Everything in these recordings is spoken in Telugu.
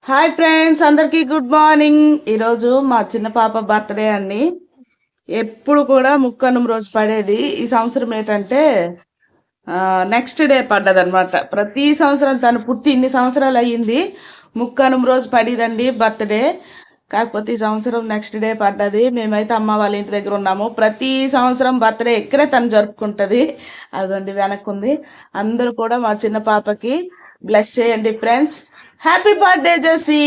హాయ్ ఫ్రెండ్స్, అందరికీ గుడ్ మార్నింగ్. ఈరోజు మా చిన్న పాప బర్త్డే అండి. ఎప్పుడు కూడా ముక్కనుమ రోజు పడేది. ఈ సంవత్సరం ఏంటంటే నెక్స్ట్ డే పడ్డదనమాట. ప్రతి సంవత్సరం తను పుట్టి ఇన్ని సంవత్సరాలు అయ్యింది, ముక్కనుమ రోజు పడిదండి బర్త్డే. కాకపోతే ఈ సంవత్సరం నెక్స్ట్ డే పడ్డది. మేమైతే అమ్మ వాళ్ళ ఇంటి దగ్గర ఉన్నాము. ప్రతి సంవత్సరం బర్త్డే ఇక్కడే తను జరుపుకుంటుంది. అదండి వెనక్కుంది. అందరూ కూడా మా చిన్న పాపకి బ్లెస్ చేయండి ఫ్రెండ్స్. హ్యాపీ బర్త్డే జెసి.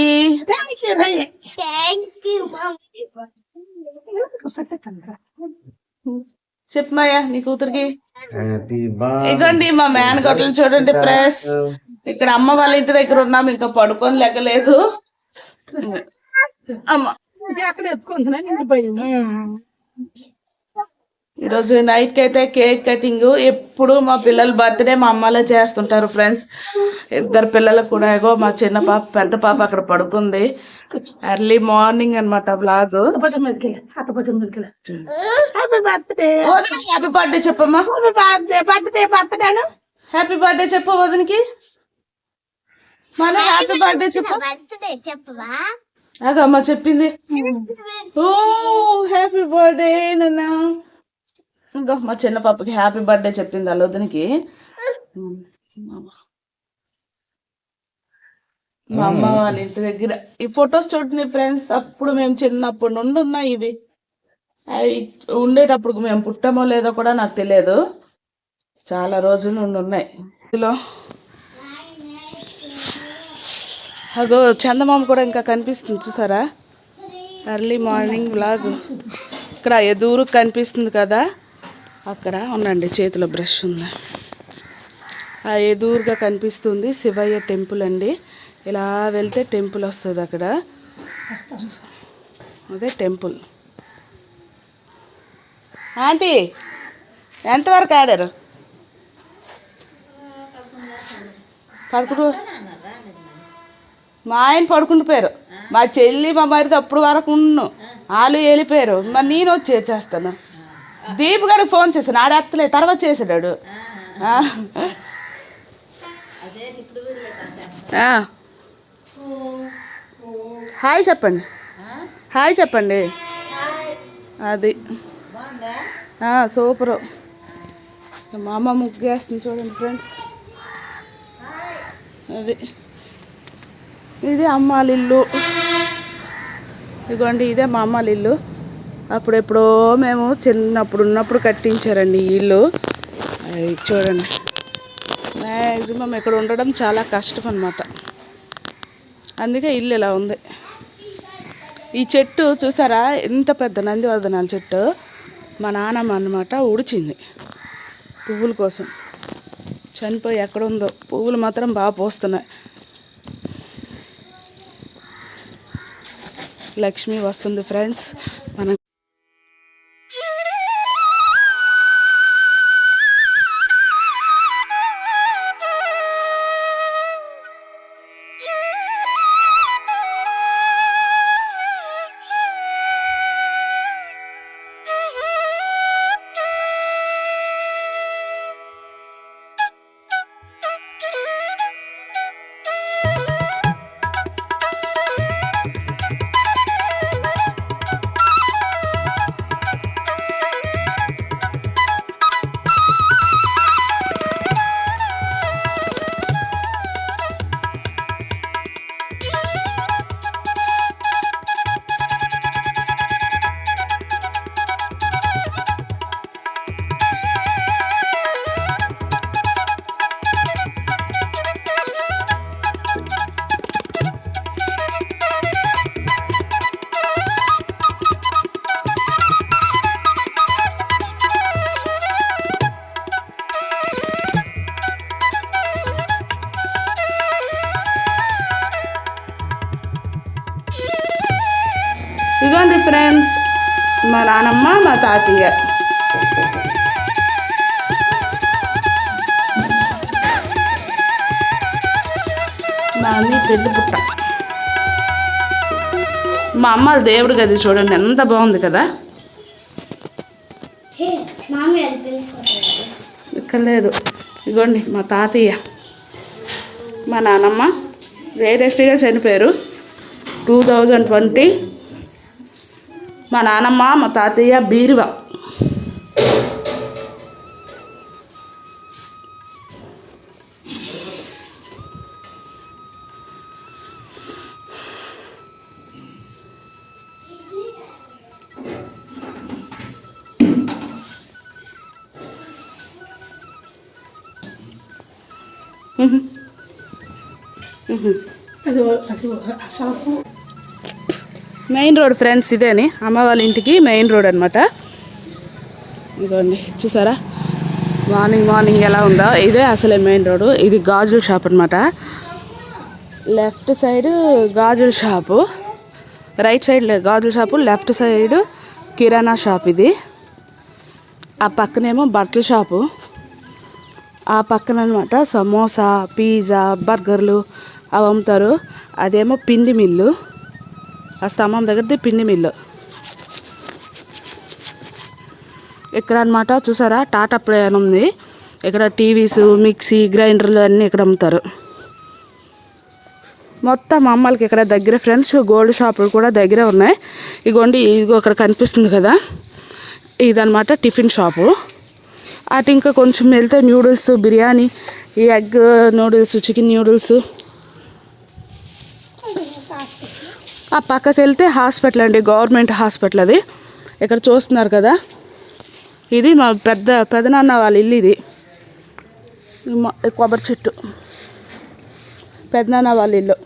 చెప్పమాయా నీ కూతురికి. ఇగోండి మా మేన గొట్టలు చూడండి ఫ్రెండ్స్. ఇక్కడ అమ్మ వాళ్ళ ఇంటి దగ్గర ఉన్నాము, ఇంకా పడుకొని లెక్కలేదు. అమ్మ ఈరోజు నైట్ కి అయితే కేక్ కటింగ్. ఎప్పుడు మా పిల్లల బర్త్డే మా అమ్మలే చేస్తుంటారు ఫ్రెండ్స్. ఇద్దరు పిల్లలకు కూడా ఏగో మా చిన్న పాప పెద్ద పాప అక్కడ పడుకుంది. ఎర్లీ మార్నింగ్ అనమాట బ్లాగ్. హ్యాపీ బర్త్డే చెప్పమ్మా. హ్యాపీ బర్త్డే చెప్పు వదినికి. మన హ్యాపీ బర్త్డే చెప్పు. అమ్మ చెప్పింది. ఓ హ్యాపీ బర్త్డే నాన్న. ఇంకా మా చిన్న పాపకి హ్యాపీ బర్త్డే చెప్పింది వాళ్ళ వదినికి. మా అమ్మ వాళ్ళ ఇంటి దగ్గర ఈ ఫొటోస్ చూడండి ఫ్రెండ్స్. అప్పుడు మేము చిన్నప్పటి నుండి ఉన్నాయి ఇవి. అవి ఉండేటప్పుడు మేము పుట్టమో లేదో కూడా నాకు తెలియదు. చాలా రోజుల నుండి ఉన్నాయి. ఇందులో అగో చందమామ కూడా ఇంకా కనిపిస్తుంది చూసారా. Early morning blog. ఇక్కడ ఎదురు కనిపిస్తుంది కదా, అక్కడ ఉండండి చేతిలో బ్రష్ ఉంది. ఆ ఎదురుగా కనిపిస్తుంది శివయ్య టెంపుల్ అండి. ఇలా వెళ్తే టెంపుల్ వస్తుంది అక్కడ. అదే టెంపుల్. ఆంటీ ఎంతవరకు ఆడారు? 11. మా ఆయన పడుకుండిపోయారు. మా చెల్లి మా మరిది అప్పుడు వరకు ఉన్నాను, వాళ్ళు వెళ్ళిపోయారు. మరి నేను వచ్చి చేస్తాను. దీప్ గారికి ఫోన్ చేశాను, ఆడెత్తలే, తర్వాత చేసాడు. హాయ్ చెప్పండి, హాయ్ చెప్పండి. అది సూపరు. మా అమ్మ ముగ్గేస్తుంది చూడండి ఫ్రెండ్స్. అది ఇది అమ్మాళ్ళ ఇల్లు. ఇదిగోండి ఇదే మా అమ్మాళ్ళ ఇల్లు. అప్పుడెప్పుడో మేము చిన్నప్పుడు ఉన్నప్పుడు కట్టించారండి ఈ ఇల్లు. చూడండి, మ్యాక్సిమం ఇక్కడ ఉండడం చాలా కష్టం అన్నమాట. అందుకే ఇల్లు ఇలా ఉంది. ఈ చెట్టు చూసారా, ఎంత పెద్ద నందివర్ధనాల చెట్టు. మా నాన్నమ్మ అన్నమాట ఉడిచింది పువ్వుల కోసం. చనిపోయి ఎక్కడుందో, పువ్వులు మాత్రం బాగా పోస్తున్నాయి. లక్ష్మి వస్తుంది ఫ్రెండ్స్. మనం ఇదిగోండి ఫ్రెండ్స్, మా నానమ్మ మా తాతయ్య. మా అమ్మ పెళ్లి పుట్ట. మా అమ్మ దేవుడు గది చూడండి ఎంత బాగుంది కదా. ఇక్కడ లేదు. ఇదిగోండి మా తాతయ్య, మా నానమ్మ, లేటెస్ట్గా చనిపోయారు 2020. మా నానమ్మ మా తాతయ్య బీరువా. మెయిన్ రోడ్ ఫ్రెండ్స్, ఇదేని అమ్మ వాళ్ళ ఇంటికి మెయిన్ రోడ్ అనమాట. ఇదిగోండి చూసారా మార్నింగ్ ఎలా ఉందో. ఇదే అసలే మెయిన్ రోడ్. ఇది గాజుల షాప్ అనమాట. లెఫ్ట్ సైడ్ గాజుల షాపు, రైట్ సైడ్ గాజుల షాపు, లెఫ్ట్ సైడ్ కిరాణా షాప్. ఇది ఆ పక్కనేమో బట్టల షాపు. ఆ పక్కన అనమాట సమోసా, పిజ్జా, బర్గర్లు అవి అమ్ముతారు. అదేమో పిండి మిల్లు. ఆ స్తంభం దగ్గరది పిండి మిల్లు. ఇక్కడ అనమాట చూసారా టాటా ప్రయాణం ఉంది. ఇక్కడ టీవీస్, మిక్సీ, గ్రైండర్లు అన్నీ ఇక్కడ అమ్ముతారు. మొత్తం అమ్మలకి ఇక్కడ దగ్గర ఫ్రెండ్స్. గోల్డ్ షాపులు కూడా దగ్గరే ఉన్నాయి. ఇగోండి ఇదిగో ఇక్కడ కనిపిస్తుంది కదా, ఇదనమాట టిఫిన్ షాపు. అటు ఇంకా కొంచెం వెళ్తే న్యూడిల్స్, బిర్యానీ, ఈ ఎగ్ నూడిల్స్, చికెన్ న్యూడిల్స్. ఆ పక్కకి వెళ్తే హాస్పిటల్ అండి, గవర్నమెంట్ హాస్పిటల్. అది ఇక్కడ చూస్తున్నారు కదా, ఇది మా పెదనాన్న వాళ్ళ ఇల్లు. ఇది కొబ్బరి చెట్టు పెదనాన్న వాళ్ళ ఇల్లు.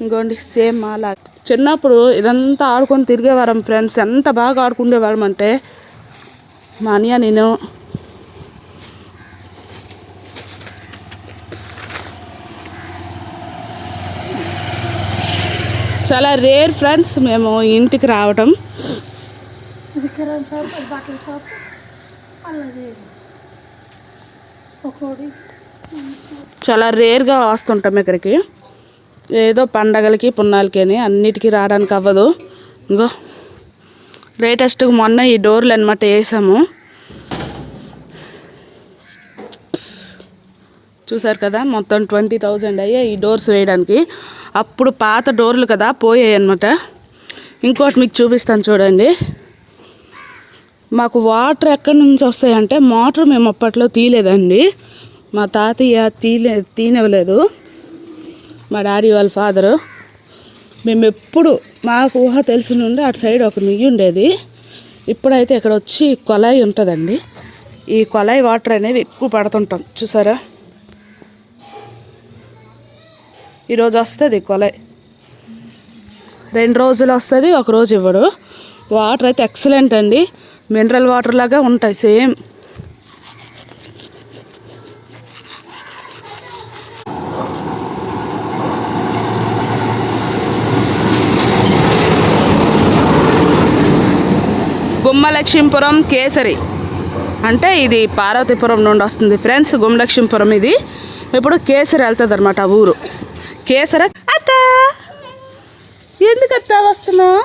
ఇంకోండి సేమ్ మాలా. చిన్నప్పుడు ఇదంతా ఆడుకొని తిరిగేవారం ఫ్రెండ్స్. ఎంత బాగా ఆడుకునేవారం అంటే మా అన్నయ్య నేను. చాలా రేర్ ఫ్రెండ్స్ మేము ఇంటికి రావటం. చాలా రేర్గా వస్తుంటాం ఇక్కడికి. ఏదో పండగలకి పున్నాలకి అని అన్నిటికీ రావడానికి అవ్వదు. ఇంకో లేటెస్ట్గా మొన్న ఈ డోర్లు అనమాట వేసాము. చూసారు కదా మొత్తం 20,000 అయ్యాయి ఈ డోర్స్ వేయడానికి. అప్పుడు పాత డోర్లు కదా పోయాయి అనమాట. ఇంకోటి మీకు చూపిస్తాను చూడండి. మాకు వాటర్ ఎక్కడి నుంచి వస్తాయంటే మోటార్ మేము అప్పట్లో తీయలేదండి. మా తాతయ్య తీనివ్వలేదు, మా డాడీ వాళ్ళ ఫాదరు. మేము ఎప్పుడు మాకు ఊహ తెలిసి నుండి అటు సైడ్ ఒక నుయ్యి ఉండేది. ఇప్పుడైతే ఇక్కడ వచ్చి కొలాయి ఉంటుందండి. ఈ కొలాయి వాటర్ అనేవి ఎక్కువ పడుతుంటాం. చూసారా ఈరోజు వస్తుంది కొలాయి, 2 రోజులు వస్తుంది, 1 రోజు ఇవ్వడు. వాటర్ అయితే ఎక్సలెంట్ అండి, మినరల్ వాటర్ లాగా ఉంటాయి సేమ్. గుమ్మలక్ష్మీపురం కేసరి అంటే ఇది పార్వతీపురం నుండి వస్తుంది ఫ్రెండ్స్. గుమ్మలక్ష్మీపురం ఇది ఇప్పుడు కేసరి వెళ్తుంది అనమాట ఊరు. కేసరి అత్త ఎందుకు అత్త వస్తున్నావు?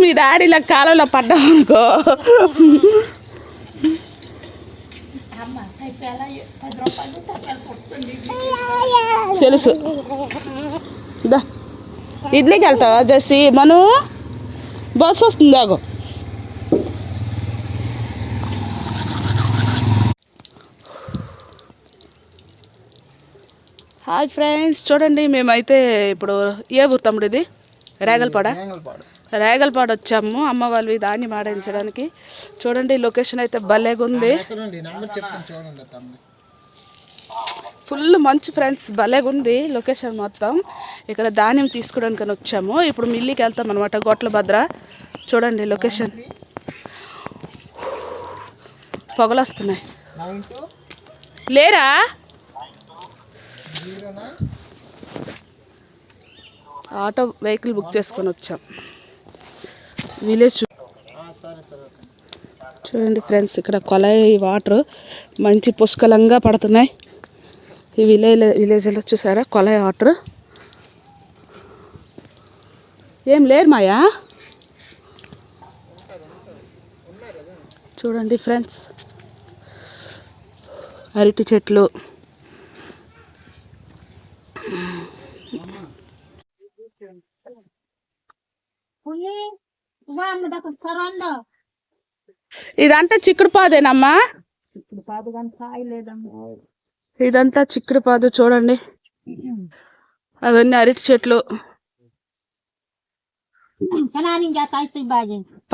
మీ డాడీ ఇలా కాలంలో పడ్డావు అనుకో. తెలుసు దా ఇడ్లీకి వెళ్తావా జస్సి? మను బస్సు వస్తుంది ఆగో. హాయ్ ఫ్రెండ్స్, చూడండి మేమైతే ఇప్పుడు ఏ ఊరు తమ్ముడు ఇది? రేగలపాడు వచ్చాము అమ్మ వాళ్ళు ధాన్యం ఆడించడానికి. చూడండి లొకేషన్ అయితే భలేగా ఉంది, ఫుల్ మంచు ఫ్రెండ్స్, భలేగా ఉంది లొకేషన్ మొత్తం. ఇక్కడ ధాన్యం తీసుకోవడానికి వచ్చాము. ఇప్పుడు మిల్లికి వెళ్తాం అనమాట, గొట్లభద్ర. చూడండి లొకేషన్, పొగలు వస్తున్నాయి. లేరా ఆటో వెహికల్ బుక్ చేసుకొని వచ్చాం విలేజ్. చూడండి ఫ్రెండ్స్ ఇక్కడ కొలాయి వాటర్ మంచి పుష్కలంగా పడుతున్నాయి ఈ విలేజ్లో. చూసారా కొలాయి వాటర్. ఏం లేరు మాయా. చూడండి ఫ్రెండ్స్ అరటి చెట్లు, ఇదంతా చిక్కుడు పాదేనమ్మా. ఇదంతా చిక్కుడు పాదు చూడండి. అవన్నీ అరటి చెట్లు.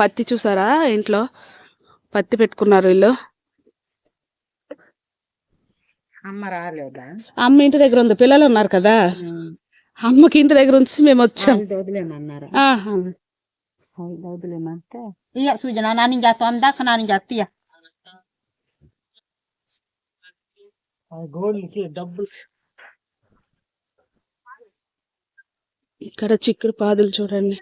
పత్తి చూసారా, ఇంట్లో పత్తి పెట్టుకున్నారు వీళ్ళు. అమ్మ ఇంటి దగ్గర ఉంది, పిల్లలు ఉన్నారు కదా, అమ్మకి ఇంటి దగ్గర ఉంచి మేము వచ్చాం. ఇక్కడ చిక్కుడు పాదులు చూడండి.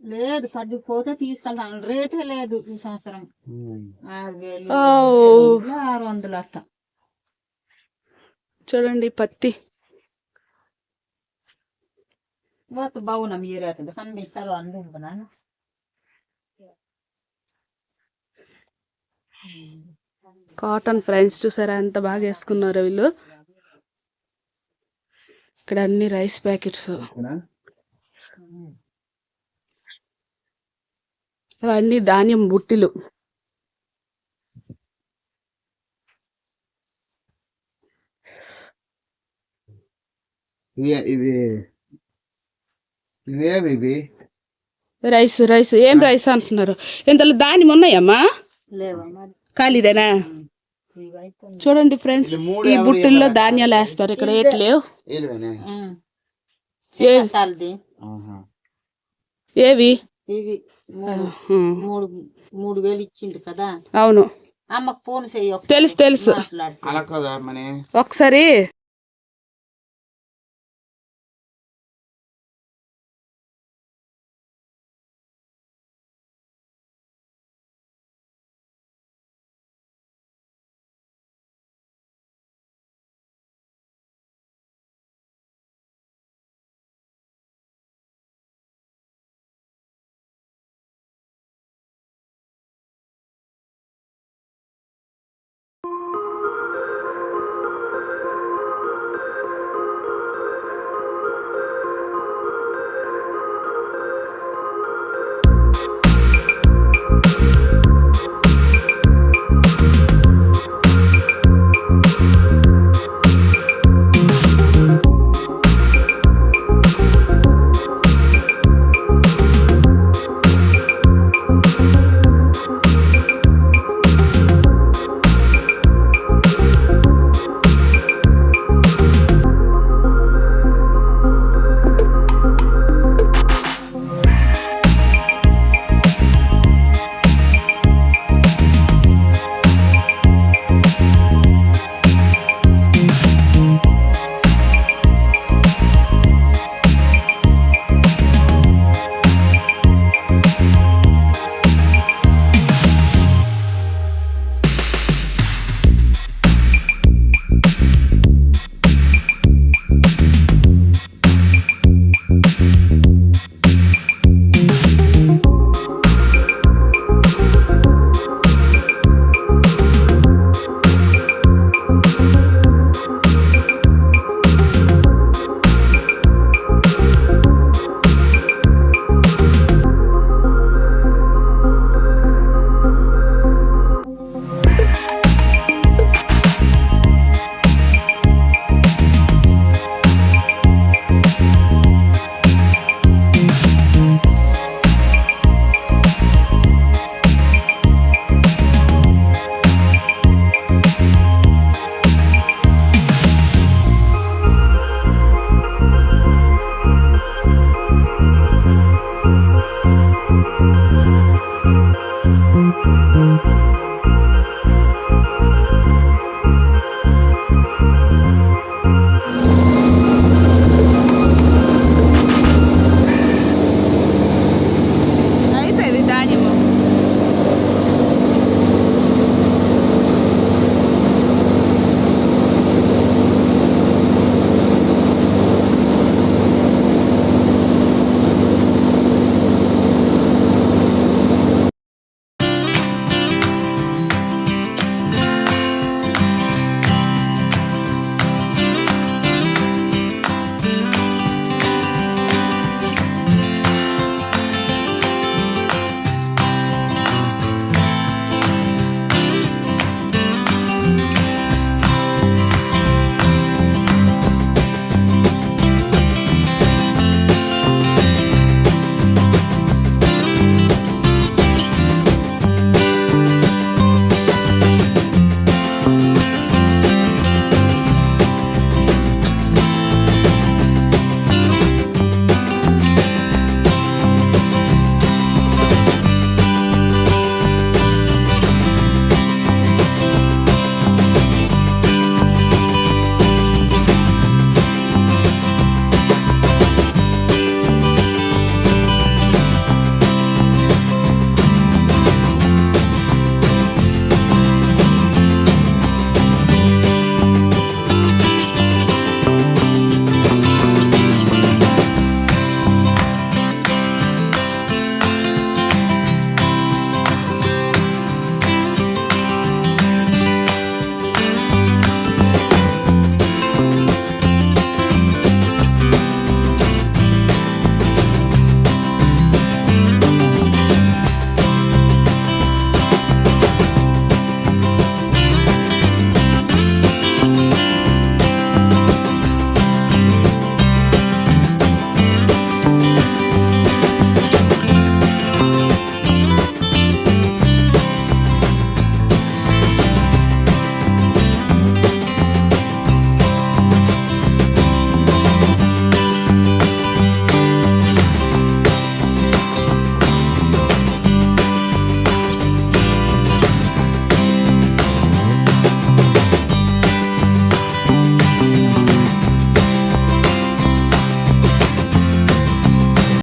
లేదు 10 పోతే తీసుకెళ్తాను, రేటే లేదు ఈ సంవత్సరం. 6,600 అట్ట. చూడండి పత్తి. బాగున్నా మీరు కనిపిస్తారు అనుకుంటున్నా. కాటన్ ఫ్రెండ్స్ చూసారా ఎంత బాగా వేసుకున్నారు వీళ్ళు. ఇక్కడ అన్ని రైస్ ప్యాకెట్స్, అవన్నీ ధాన్యం బుట్టిలు. రైస్ రైస్ ఏం రైస్ అంటున్నారు? ఇంతలో ధాన్యం ఉన్నాయమ్మా? ఖాళీదేనా? చూడండి ఫ్రెండ్స్, ఈ బుట్టిల్లో ధాన్యాలు వేస్తారు. ఇక్కడ ఏట్లేవు. ఏవి? 3,000 ఇచ్చింది కదా. అవును, అమ్మకు ఫోన్ చెయ్యి. తెలుసు ఒకసారి